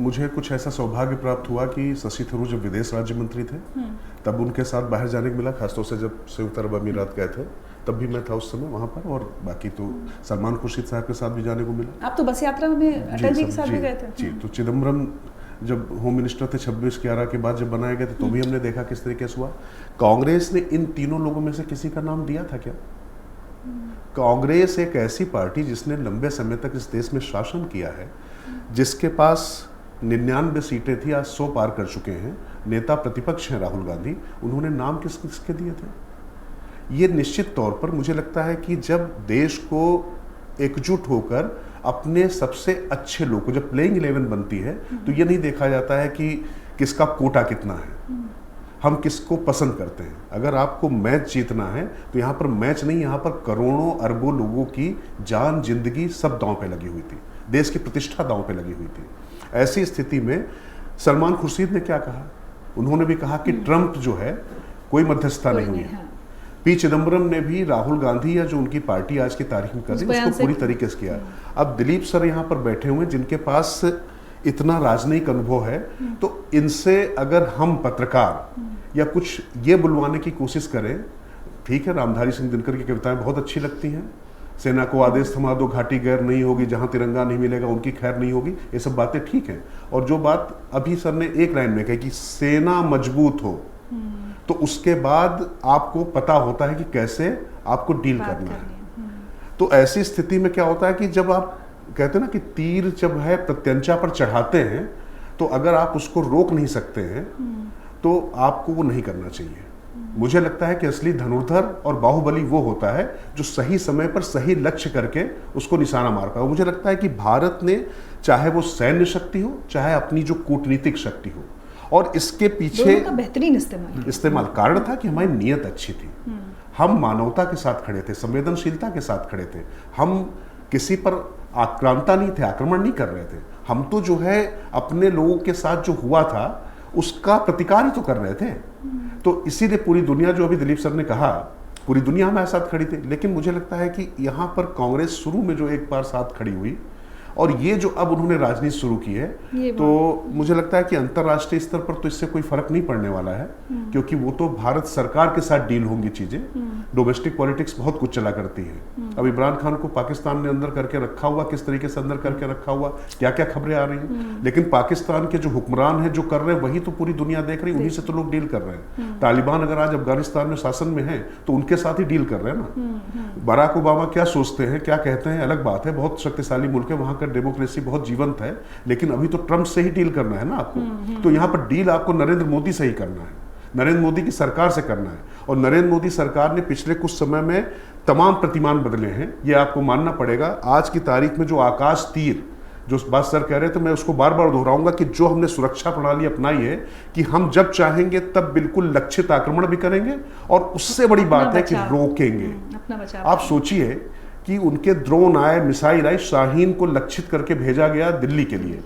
मुझे कुछ ऐसा सौभाग्य प्राप्त हुआ कि शशि थरूर जब विदेश राज्य मंत्री थे तब उनके साथ बाहर जाने को मिला, खासतौर से जब संयुक्त अरब अमीरात गए थे तब भी मैं था उस समय वहाँ पर, और बाकी तो सलमान खुर्शीद साहब के साथ भी जाने को मिला। आप तो बस यात्रा में अटल जी के साथ भी गए थे? जी, तो चिदम्बरम जब होम मिनिस्टर थे 26/11 के बाद जब बनाए गए थे तो भी हमने देखा किस तरीके से हुआ। कांग्रेस ने इन तीनों लोगों में से किसी का नाम दिया था क्या? कांग्रेस एक ऐसी पार्टी जिसने लंबे समय तक इस देश में शासन किया है, जिसके पास 99 सीटें थी, आज 100 पार कर चुके हैं, नेता प्रतिपक्ष हैं राहुल गांधी, उन्होंने नाम किस किसके दिए थे? ये निश्चित तौर पर मुझे लगता है कि जब देश को एकजुट होकर अपने सबसे अच्छे लोग को, जब प्लेइंग 11 बनती है तो ये नहीं देखा जाता है कि किसका कोटा कितना है, हम किसको पसंद करते हैं। अगर आपको मैच जीतना है तो यहाँ पर मैच नहीं, यहाँ पर करोड़ों अरबों लोगों की जान जिंदगी सब दांव पे लगी हुई थी, देश की प्रतिष्ठा दांव पे लगी हुई थी। ऐसी स्थिति में सलमान खुर्शीद ने क्या कहा? उन्होंने भी कहा कि ट्रंप जो है कोई मध्यस्थता नहीं हुई है। पी चिदम्बरम ने भी राहुल गांधी या जो उनकी पार्टी आज की तारीख में कर रही है उसको पूरी तरीके से किया। अब दिलीप सर यहाँ पर बैठे हुए जिनके पास इतना राजनयिक अनुभव है, तो इनसे अगर हम पत्रकार या कुछ ये बुलवाने की कोशिश करें, ठीक है, रामधारी सिंह दिनकर की कविताएं बहुत अच्छी लगती हैं, सेना को आदेश थमा दो घाटी गैर नहीं होगी, जहां तिरंगा नहीं मिलेगा उनकी खैर नहीं होगी, ये सब बातें ठीक हैं। और जो बात अभी सर ने एक लाइन में कही कि सेना मजबूत हो, तो उसके बाद आपको पता होता है कि कैसे आपको डील करना है। तो ऐसी स्थिति में क्या होता है कि जब आप कहते हैं ना कि तीर जब है प्रत्यंचा पर चढ़ाते हैं, तो अगर आप उसको रोक नहीं सकते हैं तो आपको वो नहीं करना चाहिए। मुझे लगता है कि असली धनुर्धर और बाहुबली वो होता है जो सही समय पर सही लक्ष्य करके उसको निशाना मार पाए। मुझे लगता है कि भारत ने, चाहे वो सैन्य शक्ति हो चाहे अपनी जो कूटनीतिक शक्ति हो, और इसके पीछे का बेहतरीन इस्तेमाल कारण था कि हमारी नीयत अच्छी थी, हम मानवता के साथ खड़े थे, संवेदनशीलता के साथ खड़े थे, हम किसी पर आक्रांता नहीं थे, आक्रमण नहीं कर रहे थे, हम तो जो है अपने लोगों के साथ जो हुआ था उसका प्रतिकार ही तो कर रहे थे। तो इसीलिए पूरी दुनिया, जो अभी दिलीप सर ने कहा, पूरी दुनिया हमारे साथ खड़ी थी। लेकिन मुझे लगता है कि यहाँ पर कांग्रेस शुरू में जो एक बार साथ खड़ी हुई और ये जो अब उन्होंने राजनीति शुरू की है, तो मुझे लगता है कि अंतर्राष्ट्रीय स्तर पर तो इससे कोई फर्क नहीं पड़ने वाला है, क्योंकि वो तो भारत सरकार के साथ डील होंगी चीजें। डोमेस्टिक पॉलिटिक्स बहुत कुछ चला करती है। अब इमरान खान को पाकिस्तान ने अंदर करके रखा हुआ, किस तरीके से अंदर करके रखा हुआ, क्या क्या खबरें आ रही हैं, लेकिन पाकिस्तान के जो हुक्मरान हैं जो कर रहे हैं वही तो पूरी दुनिया देख रही है, उन्हीं से तो लोग डील कर रहे हैं। तालिबान अगर आज अफगानिस्तान में शासन में है तो उनके साथ ही डील कर रहे हैं ना। बराक ओबामा क्या सोचते हैं, क्या कहते हैं, अलग बात है, बहुत शक्तिशाली मुल्क है, वहां का डेमोक्रेसी बहुत जीवंत है, लेकिन अभी तो ट्रंप से ही डील करना है ना आपको। तो यहाँ पर डील आपको नरेंद्र मोदी से ही करना है, नरेंद्र मोदी की सरकार से करना है। और नरेंद्र मोदी सरकार ने पिछले कुछ समय में तमाम प्रतिमान बदले हैं, ये आपको मानना पड़ेगा। आज की तारीख में जो आकाश तीर, जो बात सर कह रहे थे, मैं उसको बार बार दोहराऊंगा कि जो हमने सुरक्षा प्रणाली अपनाई है कि हम जब चाहेंगे तब बिल्कुल लक्षित आक्रमण भी करेंगे, और उससे बड़ी बात है कि रोकेंगे। आप सोचिए कि उनके ड्रोन आए, मिसाइल आई, शाहीन को लक्षित करके भेजा गया दिल्ली के लिए।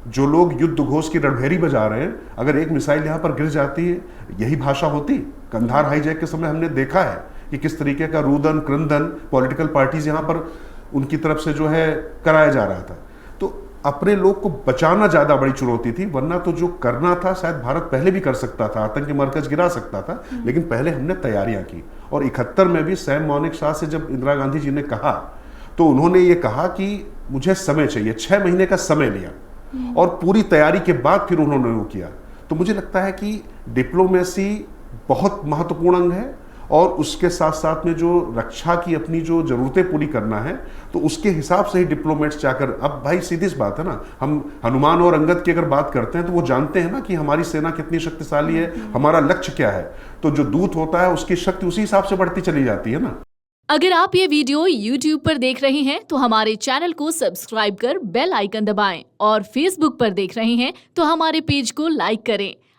जो लोग युद्ध घोष की रणभेरी बजा रहे हैं, अगर एक मिसाइल यहाँ पर गिर जाती है, यही भाषा होती। कंधार हाईजैक के समय हमने देखा है कि किस तरीके का रुदन क्रंदन पॉलिटिकल पार्टीज यहाँ पर उनकी तरफ से जो है कराया जा रहा था। तो अपने लोग को बचाना ज्यादा बड़ी चुनौती थी, वरना तो जो करना था शायद भारत पहले भी कर सकता था, आतंकी मरकज गिरा सकता था, लेकिन पहले हमने तैयारियां की। और 71 में भी सैम मौनिक शाह से जब इंदिरा गांधी जी ने कहा, तो उन्होंने ये कहा कि मुझे समय चाहिए, 6 महीने का समय लिया, और पूरी तैयारी के बाद फिर उन्होंने वो किया। तो मुझे लगता है कि डिप्लोमेसी बहुत महत्वपूर्ण अंग है, और उसके साथ साथ में जो रक्षा की अपनी जो जरूरतें पूरी करना है, तो उसके हिसाब से ही डिप्लोमेट्स जाकर, अब भाई सीधी सी बात है ना, हम हनुमान और अंगद की अगर बात करते हैं तो वो जानते हैं ना कि हमारी सेना कितनी शक्तिशाली है, हमारा लक्ष्य क्या है, तो जो दूत होता है उसकी शक्ति उसी हिसाब से बढ़ती चली जाती है ना। अगर आप ये वीडियो YouTube पर देख रहे हैं तो हमारे चैनल को सब्सक्राइब कर बेल आइकन दबाएं, और Facebook पर देख रहे हैं तो हमारे पेज को लाइक करें।